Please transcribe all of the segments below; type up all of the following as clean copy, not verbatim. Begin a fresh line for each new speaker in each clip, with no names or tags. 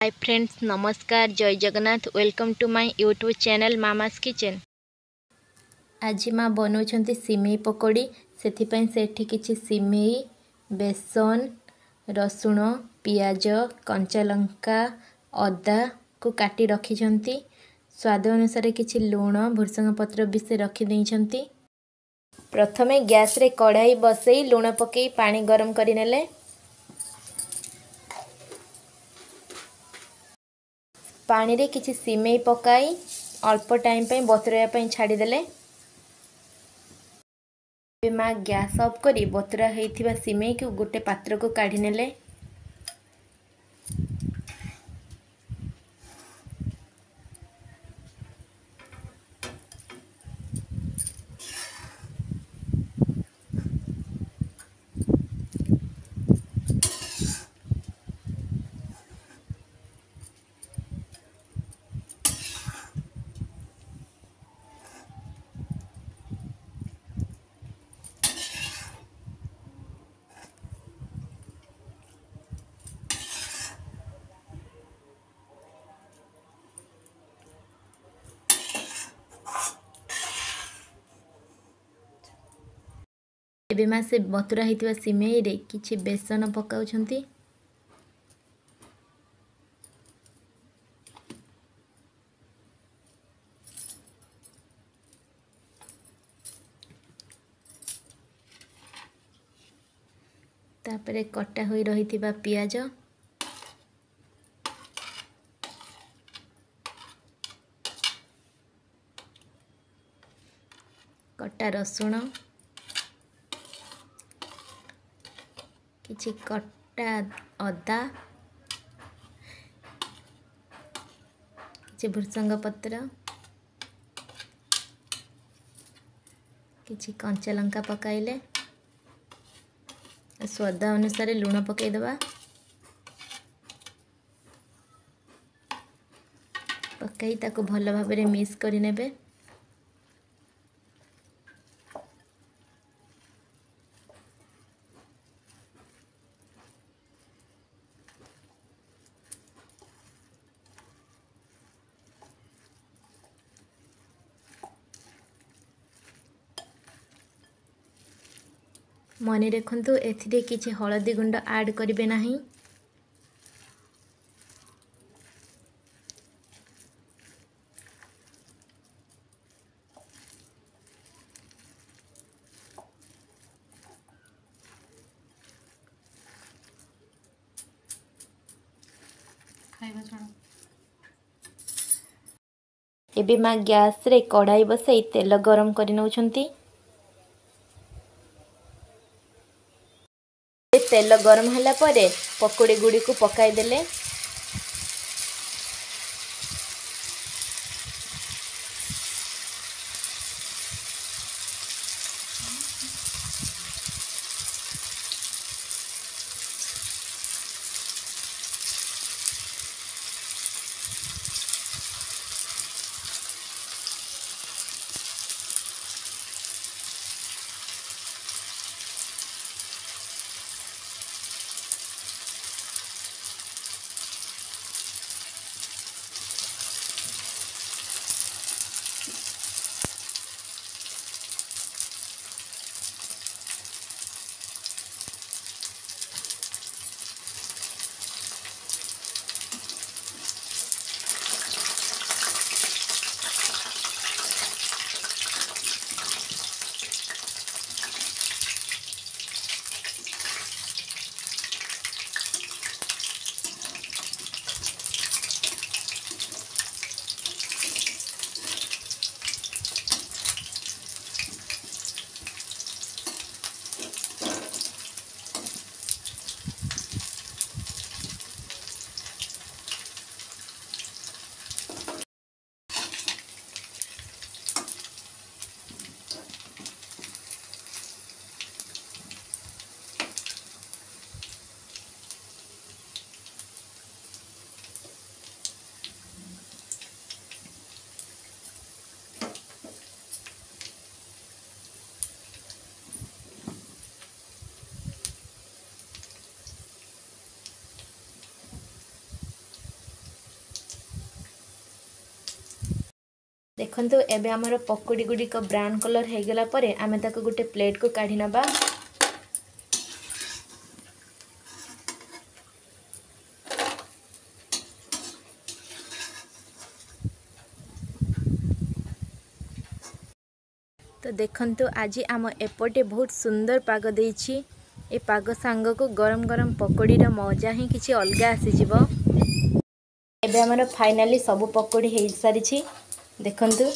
हाय friends, नमस्कार, जय Jagannath. Welcome to my YouTube channel mama's kitchen. आज माँ बनाउछंती सिमेई पकोड़ी। सेथिपाई सेठी किछि सिमेई, बेसन, रसुण, पियाज, कंचा लंका, अदा को काटी रखिछंती। स्वाद अनुसार किछि लूण, भुर्संग पत्र भी से रखि दैछंती। प्रथमे गैस रे कढ़ाई बसई लूण पकई पानी गरम करि नेले। पानी रे किछि सिमेई पकाई अल्प टाइम पे बतुराया पे छाड़ी देले। माँ गैस ऑफ करी बतुरा हेइथिबा सिमेई को गोटे पात्र को काढ़ी नेले। एबे माँ से बतुरा हेइथिबा सिमेई रे किछि बेसन पकाउछंती। तापरे कटा होई रहिथिबा पियाज, कटा रसुण, किछि कटा अदा, किछि भुर्संग पत्र, किछि कंचा लंका पकाइले। स्वाद अनुसार लूण पकई दबा। पकई ताको भल भाबरे मिक्स करि नेबे। मने रखंतु एथिरे किछि हळदी गुंड ऐड करिवे नाही। एबे माँ गैस रे कढ़ाई बसई तेल गरम करि नउछंती। तेल गरम होला परे पकोड़ी गुड़ी को पकाई देले। देखंतु एबे हमर पकोड़ी गुड़िक ब्राउन कलर हो गला परे आमे ताको गोटे प्लेट को काढ़ी नबा। तो देखंतु आज आम एपटे बहुत सुंदर पाग देछि। ए पाग सांग को गरम गरम पकोड़ी रो मजा ही किछि अलगा आसी जिवो। एबे हमर फाइनली सब पकोड़ी हे सारी छी देखंतु।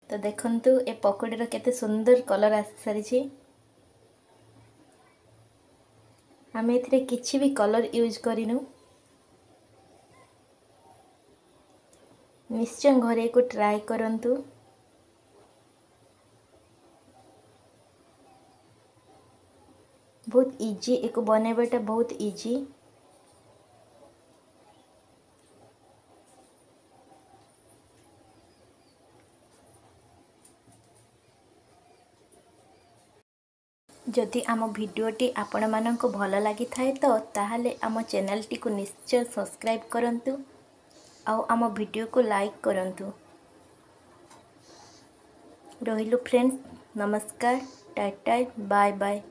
तो देखंतु ए पकोड़ी रो केते सुंदर कलर आसी सारी। आम एथिरे किछि भी कलर यूज करिनु। निश्चय घरे को ट्राई करंतु। बहुत इजी एको बनेबाटा बहुत इजी। जदि आम भिडियोटी आपण मानक भल लगी थाए तो ताहले आम चैनल को निश्चय सब्सक्राइब करंतु आउ आम भिडियो को लाइक करंतु। रहिलु फ्रेंड्स, नमस्कार, टाटा, बाय बाय।